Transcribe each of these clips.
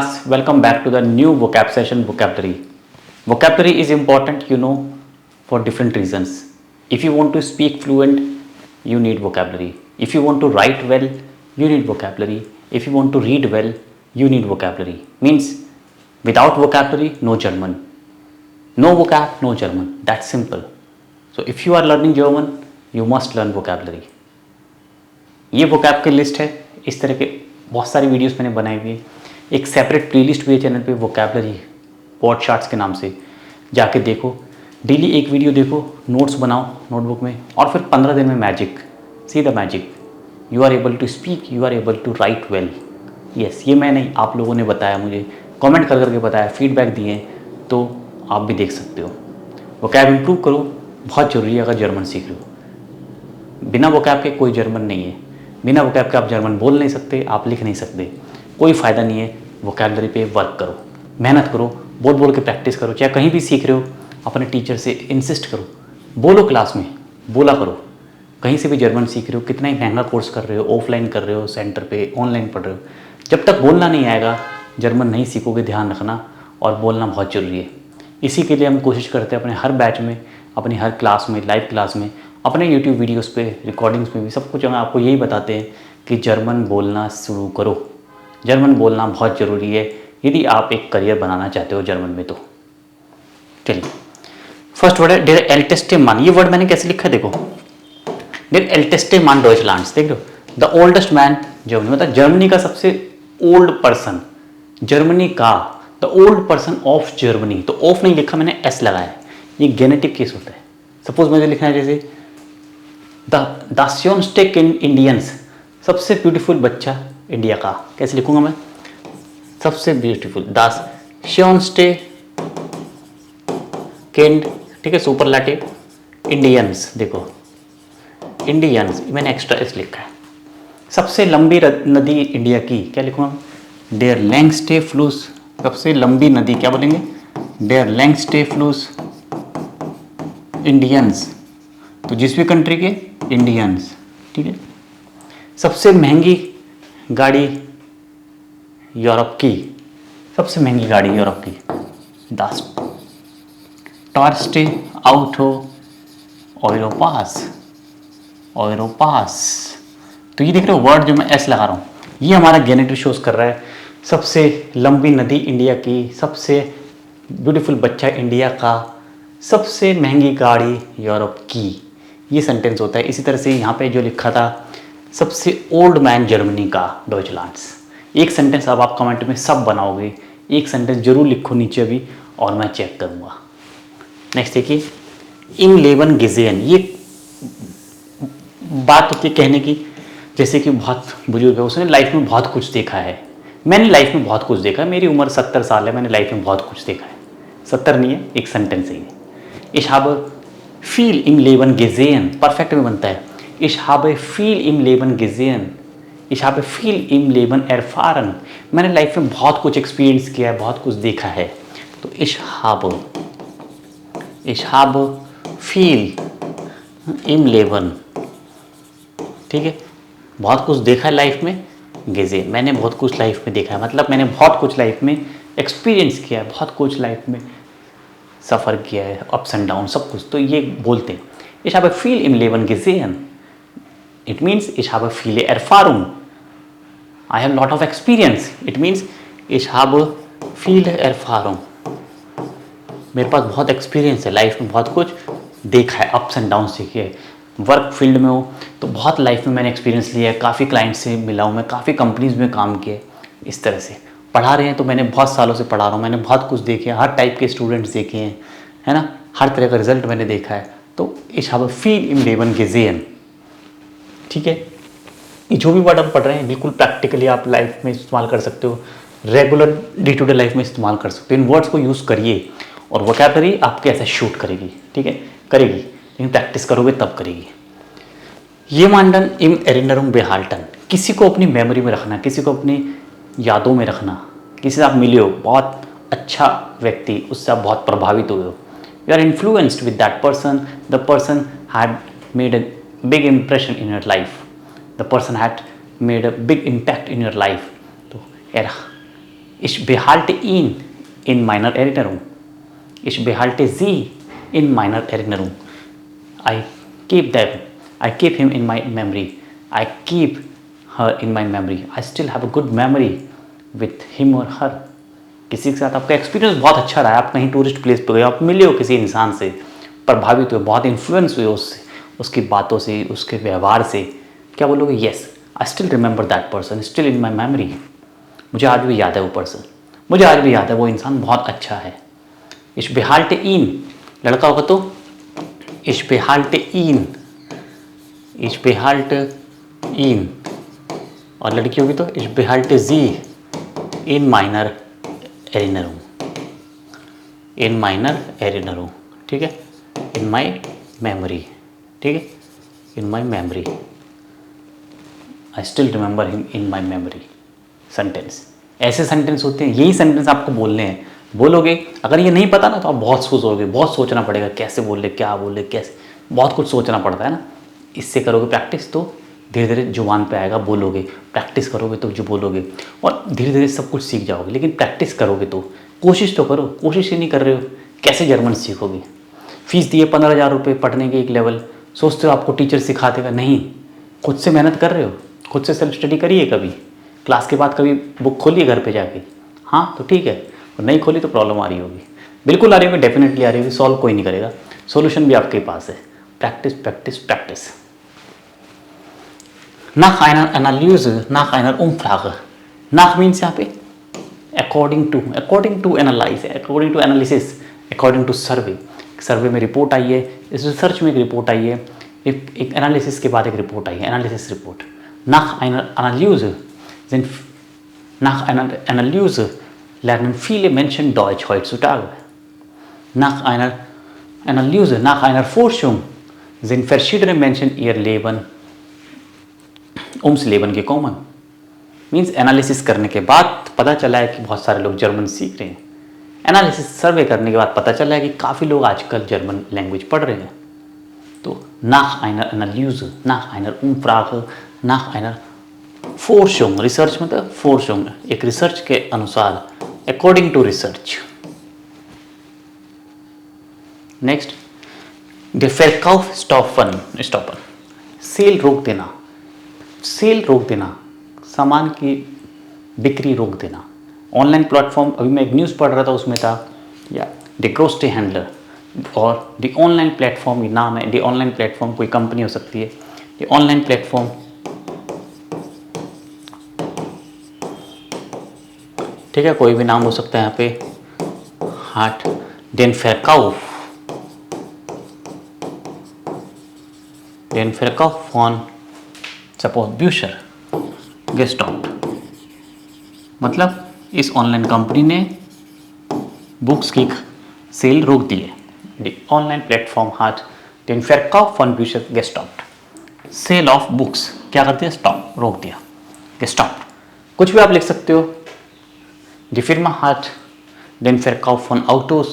Welcome back to the new vocab session vocabulary. Vocabulary is important, for different reasons. If you want to speak fluent, you need vocabulary. If you want to write well, you need vocabulary. If you want to read well, you need vocabulary. Means without vocabulary, no German. No vocab, no German. That's simple. So if you are learning German, you must learn vocabulary. ये vocab की list है. इस तरह के बहुत सारी videos मैंने बनाई हुई है. एक सेपरेट प्लेलिस्ट भी है चैनल पे वोकैबुलरी वर्ड चार्ट्स के नाम से. जाके देखो, डेली एक वीडियो देखो, नोट्स बनाओ नोटबुक में, और फिर 15 दिन में magic. See the magic. You are able to speak, you are able to write well. Yes, ये मैं नहीं, आप लोगों ने बताया मुझे, कमेंट कर करके बताया, फीडबैक दिए, तो आप भी देख सकते हो. वोकैब इम्प्रूव करो, बहुत ज़रूरी है अगर जर्मन सीख रहे हो. बिना वोकैब के कोई जर्मन नहीं है. बिना वोकैब के आप जर्मन बोल नहीं सकते, आप लिख नहीं सकते. कोई फ़ायदा नहीं है. वोकैबुलरी पे वर्क करो, मेहनत करो, बोल बोल के प्रैक्टिस करो. चाहे कहीं भी सीख रहे हो, अपने टीचर से इंसिस्ट करो, बोलो क्लास में, बोला करो. कहीं से भी जर्मन सीख रहे हो, कितना ही महंगा कोर्स कर रहे हो, ऑफलाइन कर रहे हो, सेंटर पे ऑनलाइन पढ़ रहे हो, जब तक बोलना नहीं आएगा जर्मन नहीं सीखोगे. ध्यान रखना, और बोलना बहुत ज़रूरी है. इसी के लिए हम कोशिश करते हैं अपने हर बैच में, अपनी हर क्लास में, लाइव क्लास में, अपने यूट्यूब वीडियोस पे, रिकॉर्डिंग्स में भी, सब कुछ हम आपको यही बताते हैं कि जर्मन बोलना शुरू करो. जर्मन बोलना बहुत ज़रूरी है यदि आप एक करियर बनाना चाहते हो जर्मन में. तो चलिए, फर्स्ट वर्ड है डेर एल्टेस्टे मान. ये वर्ड मैंने कैसे लिखा है देखो, डेर एल्टेस्टे मान डॉइचलैंड्स. देख लो, द ओल्डेस्ट मैन जर्मनी, मतलब जर्मनी का सबसे ओल्ड पर्सन, जर्मनी का, the old person of Germany. तो ऑफ नहीं लिखा मैंने, एस लगाया है. ये गेनेटिव केस होता है. सपोज मुझे लिखना है जैसे द श्योनस्टे इंडियंस, सबसे ब्यूटीफुल बच्चा इंडिया का. कैसे लिखूंगा मैं? सबसे ब्यूटीफुल, दास श्योनस्टे केंड. ठीक है, सुपरलैटिव इंडियंस. देखो इंडियंस, मैंने एक्स्ट्रा एस लिखा है. सबसे लंबी नदी इंडिया की, क्या लिखूंगा? डेयर लैंगस्टे फ्लूस. सबसे लंबी नदी क्या बोलेंगे? डेयर लैंगस्टे फ्लूस इंडियंस. तो जिस भी कंट्री के इंडियंस. ठीक है. सबसे महंगी गाड़ी यूरोप की, सबसे महंगी गाड़ी यूरोप की, दास टॉर्स्टे आउटो ओरोपास. ओरोपास. तो ये देख रहे हो वर्ड जो मैं एस लगा रहा हूँ, ये हमारा गेनेटिव शोज कर रहा है. सबसे लंबी नदी इंडिया की, सबसे ब्यूटीफुल बच्चा इंडिया का, सबसे महंगी गाड़ी यूरोप की. ये सेंटेंस होता है. इसी तरह से यहाँ पे जो लिखा था, सबसे ओल्ड मैन जर्मनी का, डॉइचलैंड्स. एक सेंटेंस अब आप कमेंट में सब बनाओगे, एक सेंटेंस जरूर लिखो नीचे अभी, और मैं चेक करूँगा. नेक्स्ट देखिए, इम लेवन गिजेन. ये बात होती है कहने की, जैसे कि बहुत बुजुर्ग है, उसने लाइफ में बहुत कुछ देखा है. मैंने लाइफ में बहुत कुछ देखा है, मेरी उम्र 70 साल है, मैंने लाइफ में बहुत कुछ देखा है. 70 नहीं है, एक सेंटेंस ही है. Ich habe viel im Leben gesehen. Perfect में बनता है. Ich habe viel im Leben gesehen. Ich habe viel im Leben erfahren. मैंने लाइफ में बहुत कुछ एक्सपीरियंस किया है, बहुत कुछ देखा है. तो ich habe viel im Leben. ठीक है, बहुत कुछ देखा है लाइफ में. gesehen, मैंने बहुत कुछ लाइफ में देखा है, मतलब मैंने बहुत कुछ लाइफ में एक्सपीरियंस किया है, बहुत कुछ लाइफ में सफ़र किया है, अप्स एंड डाउन सब कुछ. तो ये बोलते हैं. Ich habe viel im Leben gesehen. It means ich habe viele Erfahrung. I have lot of experience. It means ich habe viele Erfahrung. मेरे पास बहुत एक्सपीरियंस है, लाइफ में बहुत कुछ देखा है, अप्स एंड डाउन सीखे है. वर्क फील्ड में हो तो बहुत लाइफ में मैंने एक्सपीरियंस लिया है, काफ़ी क्लाइंट से मिला हूँ मैं, काफ़ी कंपनीज में काम किया. इस तरह से पढ़ा रहे हैं तो मैंने बहुत सालों से पढ़ा रहा हूँ, मैंने बहुत कुछ देखे हैं, हर टाइप के स्टूडेंट्स देखे हैं, है ना, हर तरह का रिजल्ट मैंने देखा है. तो ich habe viel im Leben gesehen. ठीक है, ये जो भी वर्ड हम पढ़ रहे हैं बिल्कुल प्रैक्टिकली आप लाइफ में इस्तेमाल कर सकते हो, regular day to day life में इस्तेमाल कर सकते हो. इन वर्ड्स को यूज़ करिए, और वोकैबुलरी आपके ऐसे शूट करेगी. ठीक है, करेगी, लेकिन प्रैक्टिस करोगे तब करेगी. ये मानडन इम एरिनरम बेहाल्टन. किसी को अपनी मेमोरी में रखना, किसी को अपनी यादों में रखना. किसी से आप मिले हो, बहुत अच्छा व्यक्ति, उससे आप बहुत प्रभावित हुए हो, you are influenced with that person, the person had made a big impression in your life, the person had made a big impact in your life. तो Ich behalte ihn in meiner Erinnerung. Ich behalte sie in meiner Erinnerung. I keep them. I keep him in my memory. I keep her in my memory. I still have a good memory with him or her. किसी के साथ आपका experience बहुत अच्छा रहा है, आप कहीं टूरिस्ट प्लेस पे गए, आप मिले हो किसी इंसान से, प्रभावित हुए, बहुत इन्फ्लुएंस हुए उससे, उसकी बातों से, उसके व्यवहार से, क्या बोलोगे? Yes, I still remember that person, still in my memory. मुझे आज भी याद है वो पर्सन, मुझे आज भी याद है वो इंसान बहुत अच्छा है. Ich behalte ihn, लड़का होगा तो Ich behalte ihn, Ich behalte ihn, और लड़की होगी तो Ich behalte sie in meiner Erinnerung, in meiner Erinnerung, ठीक है, in my memory, ठीक है, in my memory, I still remember him in my memory. Sentence, ऐसे सेंटेंस होते हैं, यही सेंटेंस आपको बोलने हैं. बोलोगे, अगर ये नहीं पता ना तो आप बहुत सोचोगे, बहुत सोचना पड़ेगा, कैसे बोले, क्या बोले, कैसे, बहुत कुछ सोचना पड़ता है ना. इससे करोगे प्रैक्टिस तो धीरे धीरे जुबान पे आएगा, बोलोगे. प्रैक्टिस करोगे तो जो बोलोगे, और धीरे धीरे सब कुछ सीख जाओगे. लेकिन प्रैक्टिस करोगे तो, कोशिश तो करो. कोशिश ही नहीं कर रहे हो, कैसे जर्मन सीखोगे? फीस दिए 15,000 रुपये पढ़ने के एक लेवल, सोचते हो आपको टीचर सिखा देगा? नहीं, खुद से मेहनत कर रहे हो, खुद से सेल्फ स्टडी करिए. कभी क्लास के बाद कभी बुक खोलिए घर पे जाके, हाँ तो ठीक है, और नहीं खोली तो प्रॉब्लम आ रही होगी. बिल्कुल आ रही होगी, डेफिनेटली आ रही होगी. सॉल्व कोई नहीं करेगा, सॉल्यूशन भी आपके पास है. Practice practice practice. nach einer Analyse, nach einer Umfrage. nach means यहाँ पे according to analyze, according to analysis, according to survey. सर्वे में रिपोर्ट आई है, इस रिसर्च में एक रिपोर्ट आई है, एक एनालिसिस के बाद एक रिपोर्ट आई है, analysis report. nach einer Analyse nach einer Analyse lernen viele Menschen Deutsch heutzutage. Nach einer Analyse, nach einer Forschung sind verschiedene Menschen ihr Leben ums Leben gekommen. Means analysis करने के बाद पता चला है कि बहुत सारे लोग जर्मन सीख रहे हैं. एनालिसिस सर्वे करने के बाद पता चला है कि काफ़ी लोग आजकल जर्मन लैंग्वेज पढ़ रहे हैं. तो nach einer Analyse, nach einer Umfrage, nach einer Forschung, research मतलब Forschung, एक रिसर्च के अनुसार, according to research. Next, der Verkauf stoppen, sale रोक देना. सेल रोक देना, सामान की बिक्री रोक देना. ऑनलाइन प्लेटफॉर्म, अभी मैं एक न्यूज़ पढ़ रहा था, उसमें था या द ग्रोसरी हैंडलर, और द ऑनलाइन प्लेटफॉर्म, ये नाम है. द ऑनलाइन प्लेटफॉर्म कोई कंपनी हो सकती है. द ऑनलाइन प्लेटफॉर्म, ठीक है, कोई भी नाम हो सकता है यहाँ पे. हाट den Verkauf von सपोज ब्यूशर गेस्टॉप्ड. मतलब इस ऑनलाइन कंपनी ने बुक्स की सेल रोक दी है. The online platform hat den Verkauf von Büchern gestoppt. Sale of books क्या करती है? स्टॉप, रोक दिया, गेस्टॉप्ड. कुछ भी आप लिख सकते हो. Die Firma hat den Verkauf von Autos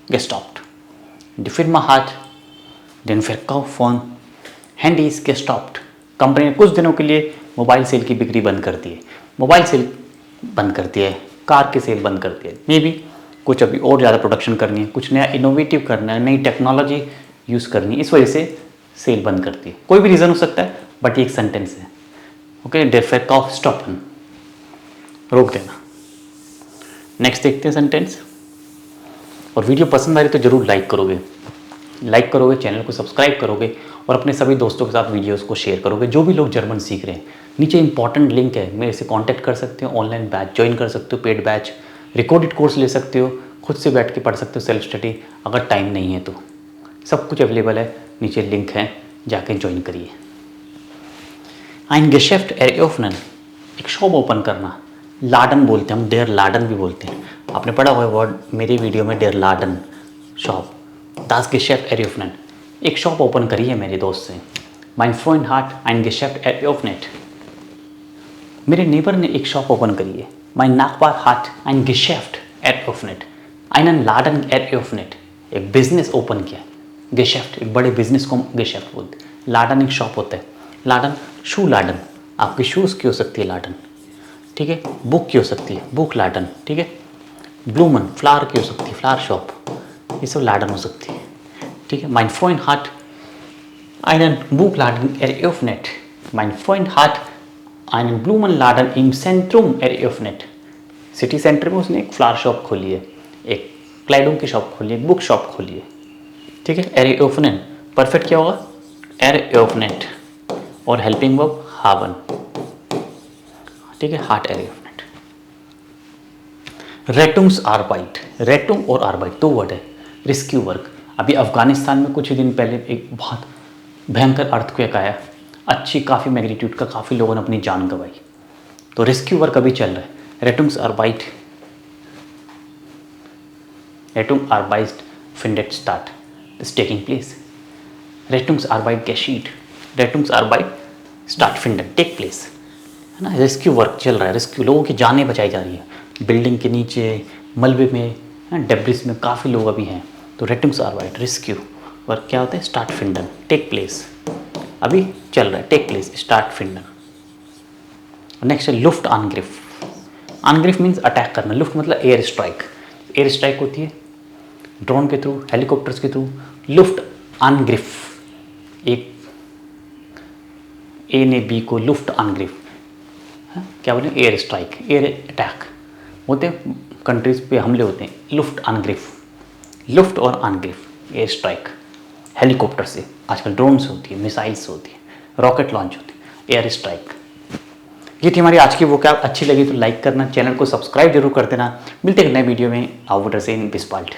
gestoppt. Die Firma hat den Verkauf von Handys gestoppt. Company ने कुछ दिनों के लिए मोबाइल सेल की बिक्री बंद कर दी है. मोबाइल सेल बंद करती है, कार की सेल बंद करती है. मे बी कुछ अभी और ज़्यादा प्रोडक्शन करनी है, कुछ नया इनोवेटिव करना है, नई टेक्नोलॉजी यूज़ करनी है, इस वजह से सेल बंद करती है. कोई भी रीज़न हो सकता है, बट ये एक सेंटेंस है. ओके, der Verkauf stoppen, रोक देना. नेक्स्ट देखते हैं सेंटेंस. और वीडियो पसंद आ रही तो ज़रूर लाइक करोगे, चैनल को सब्सक्राइब करोगे, और अपने सभी दोस्तों के साथ वीडियोस को शेयर करोगे जो भी लोग जर्मन सीख रहे हैं. नीचे इंपॉर्टेंट लिंक है, मेरे से कांटेक्ट कर सकते हो. ऑनलाइन बैच ज्वाइन कर सकते हो, पेड बैच, रिकॉर्डेड कोर्स ले सकते हो, खुद से बैठ के पढ़ सकते हो, सेल्फ स्टडी, अगर टाइम नहीं है तो. सब कुछ अवेलेबल है, नीचे लिंक है, जाके ज्वाइन करिए. ein Geschäft eröffnen, एक शॉप ओपन करना. लाडन बोलते हैं हम, डेयर लाडन भी बोलते हैं. आपने पढ़ा हुआ वर्ड मेरे वीडियो में, dare Laden, shop. das Geschäft eröffnen, एक शॉप ओपन करी है मेरे दोस्त से. mein Freund hat ein Geschäft eröffnet, मेरे नेबर ने एक शॉप ओपन करी है. mein Nachbar hat ein Geschäft eröffnet, einen Laden eröffnet, एक बिजनेस ओपन किया. Geschäft, एक बड़े बिजनेस को Geschäft बोलते हैं. लाडन एक शॉप होता है. लाडन, शू लाडन, आपके शूज़ की हो सकती है लाडन. ठीक है, बुक की हो सकती है, बुक लाडन, ठीक है। ब्लूमन फ्लावर की हो सकती है, फ्लावर शॉप, ये सब लाडन हो सकती है, ठीक है। Mine friend heart einen Buchladen eröffnet. Mein Freund hat einen Blumenladen im Zentrum eröffnet. City centre में उसने एक फ्लावर शॉप खोली है, एक क्लाइडों की शॉप खोली है, एक बुक शॉप खोली है, ठीक है। eröffnen परफेक्ट क्या होगा, eröffnet, और हेल्पिंग वर्ब haben, ठीक है, hat eröffnet। Rettungsarbeit, Rettung और Arbeit दो वर्ड है, रेस्क्यू वर्क। अभी अफगानिस्तान में कुछ ही दिन पहले एक बहुत भयंकर अर्थक्वेक आया, अच्छी काफ़ी मैग्नीट्यूड का, काफ़ी लोगों ने अपनी जान गंवाई, तो रेस्क्यू वर्क अभी चल रहा है। Rettungsarbeit findet statt, is taking place। Rettungsarbeit geschieht, Rettungsarbeit stattfindet, take place, है ना। रेस्क्यू वर्क चल रहा है, रेस्क्यू, लोगों की जानें बचाई जा रही है, बिल्डिंग के नीचे, मलबे में, डेब्रिस में काफ़ी लोग अभी हैं, तो Rettungsarbeit रेस्क्यू वर्क क्या होता है, stattfinden, टेक प्लेस, अभी चल रहा है, टेक प्लेस, stattfinden। नेक्स्ट है लुफ्ट angriff। angriff मीन्स अटैक करना, लुफ्ट मतलब एयर स्ट्राइक, एयर स्ट्राइक होती है ड्रोन के थ्रू, हेलीकॉप्टर्स के थ्रू, लुफ्ट angriff, एक ए ने बी को लुफ्ट angriff, क्या बोले, एयर स्ट्राइक, एयर अटैक होते हैं, कंट्रीज पे हमले होते हैं, लुफ्ट angriff, लुफ्ट और angriff, एयर स्ट्राइक, हेलीकॉप्टर से, आजकल ड्रोन से होती है, मिसाइल से होती है, रॉकेट लॉन्च होती है, एयर स्ट्राइक। ये थी हमारी आज की वोकैब, अच्छी लगी तो लाइक करना, चैनल को सब्सक्राइब जरूर कर देना। मिलते हैं नए वीडियो में, आउटर से इन बिस्पाल्ट।